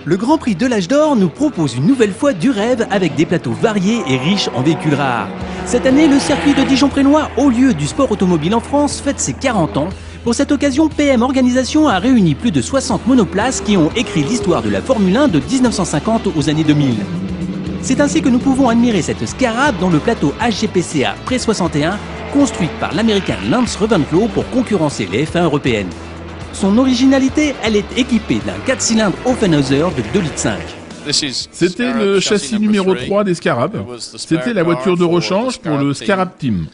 Le Grand Prix de l'Âge d'Or nous propose une nouvelle fois du rêve avec des plateaux variés et riches en véhicules rares. Cette année, le circuit de Dijon-Prénois, haut lieu du sport automobile en France, fête ses 40 ans. Pour cette occasion, PM Organisation a réuni plus de 60 monoplaces qui ont écrit l'histoire de la Formule 1 de 1950 aux années 2000. C'est ainsi que nous pouvons admirer cette Scarab dans le plateau HGPCA Pré 61, construite par l'américain Lance Reventlow pour concurrencer les F1 européennes. Son originalité, elle est équipée d'un 4 cylindres Offenhauser de 2,5 litres. C'était le châssis numéro 3 des Scarab. C'était la voiture de rechange pour le Scarab Team.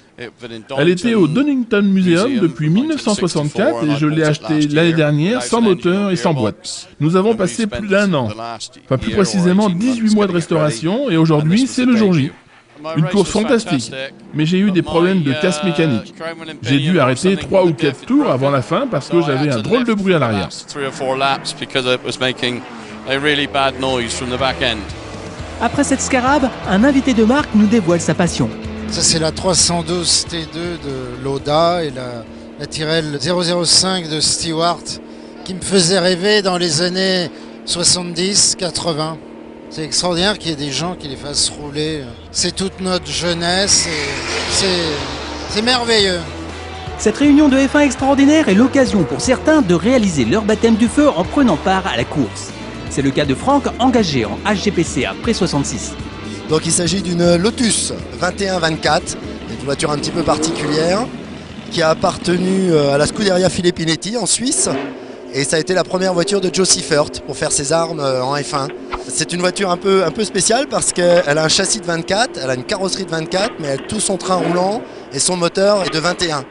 Elle était au Donington Museum depuis 1964 et je l'ai achetée l'année dernière sans moteur et sans boîte. Nous avons passé plus d'1 an, enfin plus précisément 18 mois de restauration et aujourd'hui c'est le jour J. Une course fantastique, mais j'ai eu des problèmes de casse mécanique. J'ai dû arrêter 3 ou 4 tours avant la fin parce que j'avais un drôle de bruit à l'arrière. Après cette Scarab, un invité de marque nous dévoile sa passion. Ça c'est la 312 T2 de Lauda et la Tyrrell 005 de Stewart qui me faisait rêver dans les années 70-80. C'est extraordinaire qu'il y ait des gens qui les fassent rouler. C'est toute notre jeunesse et c'est merveilleux. Cette réunion de F1 extraordinaire est l'occasion pour certains de réaliser leur baptême du feu en prenant part à la course. C'est le cas de Franck, engagé en HGPCA Pré 66. Donc il s'agit d'une Lotus 21-24, une voiture un petit peu particulière qui a appartenu à la Scuderia Filipinetti en Suisse et ça a été la première voiture de Joe Seifert pour faire ses armes en F1. C'est une voiture un peu spéciale parce qu'elle a un châssis de 24, elle a une carrosserie de 24 mais tout son train roulant et son moteur est de 21.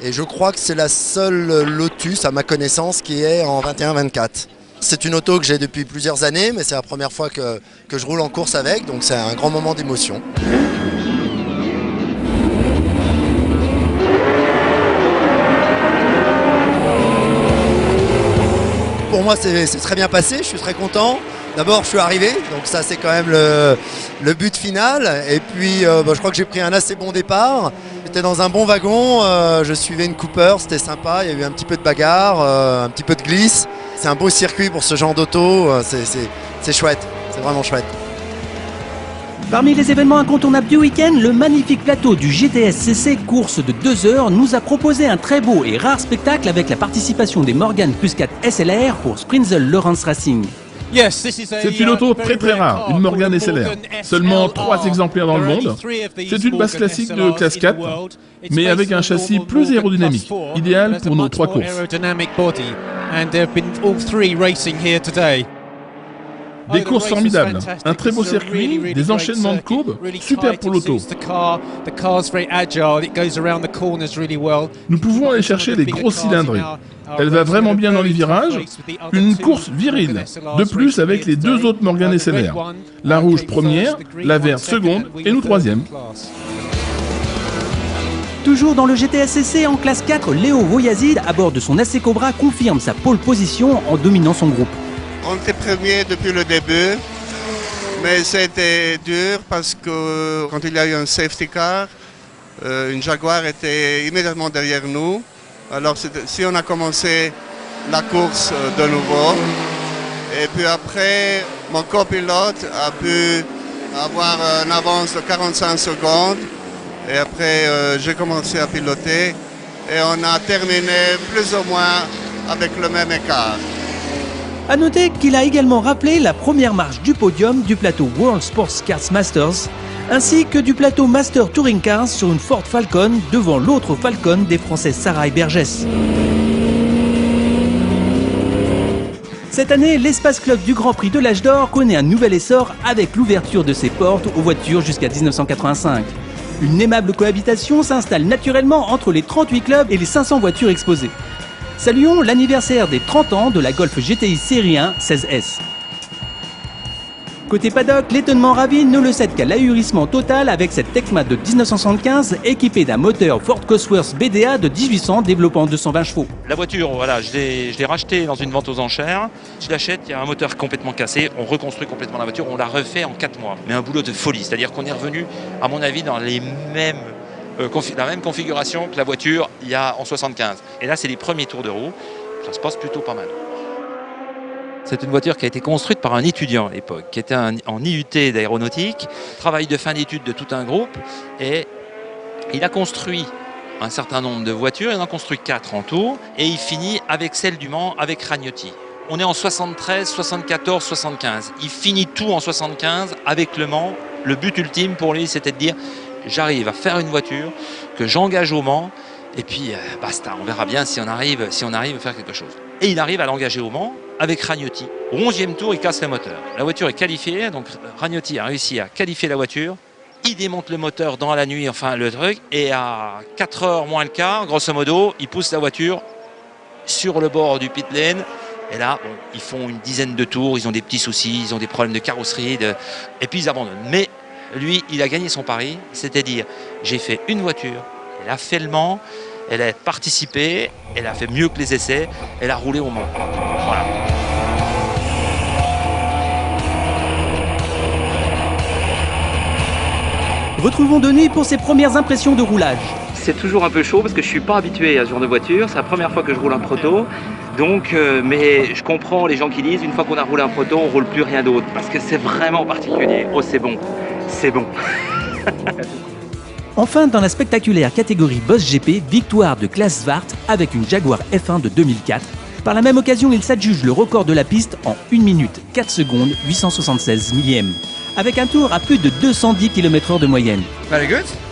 Et je crois que c'est la seule Lotus à ma connaissance qui est en 21-24. C'est une auto que j'ai depuis plusieurs années, mais c'est la première fois que je roule en course avec, donc c'est un grand moment d'émotion. Pour moi, c'est très bien passé, je suis très content. D'abord, je suis arrivé, donc ça c'est quand même le but final. Et puis, je crois que j'ai pris un assez bon départ. J'étais dans un bon wagon, je suivais une Cooper, c'était sympa, il y a eu un petit peu de bagarre, un petit peu de glisse. C'est un beau circuit pour ce genre d'auto, c'est chouette, c'est vraiment chouette. Parmi les événements incontournables du week-end, le magnifique plateau du GTS-CC course de 2 heures nous a proposé un très beau et rare spectacle avec la participation des Morgan Plus 4 SLR pour Sprinzel Lawrence Racing. C'est une auto très rare, une Morgan SLR. Seulement 3 exemplaires dans le monde. C'est une base classique de classe 4, mais avec un châssis plus aérodynamique, idéal pour nos 3 courses. Des courses formidables, un très beau circuit, des enchaînements de courbes, super pour l'auto. Nous pouvons aller chercher les grosses cylindrées. Elle va vraiment bien dans les virages. Une course virile. De plus avec les 2 autres Morgan SLR. La rouge première, la verte seconde et nous troisième. Toujours dans le GTS-CC en classe 4, Léo Voyazid, à bord de son AC Cobra, confirme sa pole position en dominant son groupe. On était premier depuis le début, mais c'était dur parce que quand il y a eu un safety car, une Jaguar était immédiatement derrière nous. Alors si on a commencé la course de nouveau, et puis après, mon copilote a pu avoir une avance de 45 secondes, et après j'ai commencé à piloter, et on a terminé plus ou moins avec le même écart. A noter qu'il a également rappelé la première marche du podium du plateau World Sports Cars Masters, ainsi que du plateau Master Touring Cars sur une Ford Falcon devant l'autre Falcon des Français Sarah et Bergès. Cette année, l'Espace Club du Grand Prix de l'Âge d'Or connaît un nouvel essor avec l'ouverture de ses portes aux voitures jusqu'à 1985. Une aimable cohabitation s'installe naturellement entre les 38 clubs et les 500 voitures exposées. Saluons l'anniversaire des 30 ans de la Golf GTI Série 1 16S. Côté paddock, l'étonnement ravi ne le cède qu'à l'ahurissement total avec cette Tecma de 1975 équipée d'un moteur Ford Cosworth BDA de 1800 développant 220 chevaux. La voiture, voilà, je l'ai rachetée dans une vente aux enchères. Je l'achète, il y a un moteur complètement cassé, on reconstruit complètement la voiture, on la refait en 4 mois. Mais un boulot de folie, c'est-à-dire qu'on est revenu, à mon avis, dans les mêmes la même configuration que la voiture il y a en 75. Et là, c'est les premiers tours de roue. Ça se passe plutôt pas mal. C'est une voiture qui a été construite par un étudiant à l'époque, qui était en IUT d'aéronautique, travail de fin d'études de tout un groupe, et il a construit un certain nombre de voitures, il en a construit 4 en tout, et il finit avec celle du Mans, avec Ragnotti. On est en 73, 74, 75. Il finit tout en 75 avec Le Mans. Le but ultime pour lui, c'était de dire j'arrive à faire une voiture que j'engage au Mans, et puis basta, on verra bien si on arrive à faire quelque chose. Et il arrive à l'engager au Mans avec Ragnotti. Au 11e tour, il casse le moteur. La voiture est qualifiée, donc Ragnotti a réussi à qualifier la voiture. Il démonte le moteur dans la nuit, enfin le truc, et à 4h moins le quart, grosso modo, il pousse la voiture sur le bord du pit lane. Et là, bon, ils font une dizaine de tours, ils ont des petits soucis, ils ont des problèmes de carrosserie, et puis ils abandonnent. Mais lui, il a gagné son pari, c'est-à-dire, j'ai fait une voiture, elle a fait le Mans, elle a participé, elle a fait mieux que les essais, elle a roulé au Mans. Voilà. Retrouvons Denis pour ses premières impressions de roulage. C'est toujours un peu chaud parce que je suis pas habitué à ce genre de voiture, c'est la première fois que je roule un proto. Donc, mais je comprends les gens qui disent une fois qu'on a roulé un proto, on roule plus rien d'autre parce que c'est vraiment particulier. Oh, c'est bon, c'est bon. Enfin, dans la spectaculaire catégorie Boss GP, victoire de Klaas Zwart avec une Jaguar F1 de 2004. Par la même occasion, il s'adjuge le record de la piste en 1 minute 4 secondes 876 millièmes, avec un tour à plus de 210 km/h de moyenne.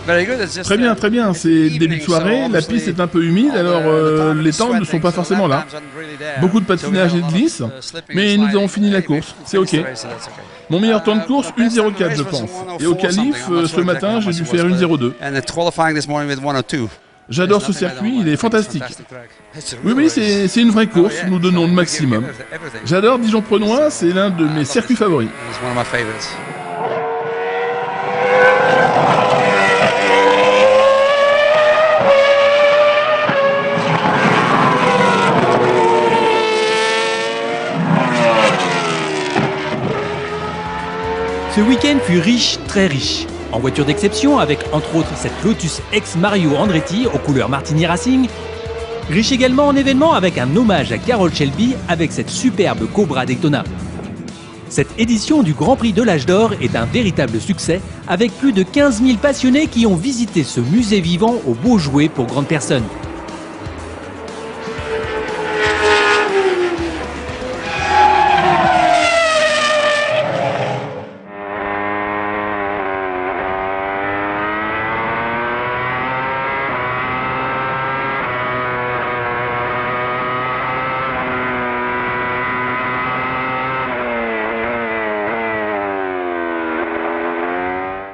Très bien, c'est début de soirée, la piste est un peu humide, alors les temps ne sont pas forcément là. Beaucoup de patinage et de glisse, mais nous avons fini la course, c'est ok. Mon meilleur temps de course, 1.04 je pense. Et au qualif, ce matin, j'ai dû faire 1.02. J'adore ce circuit, il est fantastique. Oui, c'est une vraie course, nous donnons le maximum. J'adore Dijon-Prenois, c'est l'un de mes circuits favoris. Ce week-end fut riche, très riche. En voiture d'exception, avec entre autres cette Lotus ex Mario Andretti aux couleurs Martini Racing. Riche également en événements avec un hommage à Carroll Shelby avec cette superbe Cobra Daytona. Cette édition du Grand Prix de l'Âge d'Or est un véritable succès avec plus de 15 000 passionnés qui ont visité ce musée vivant aux beaux jouets pour grandes personnes.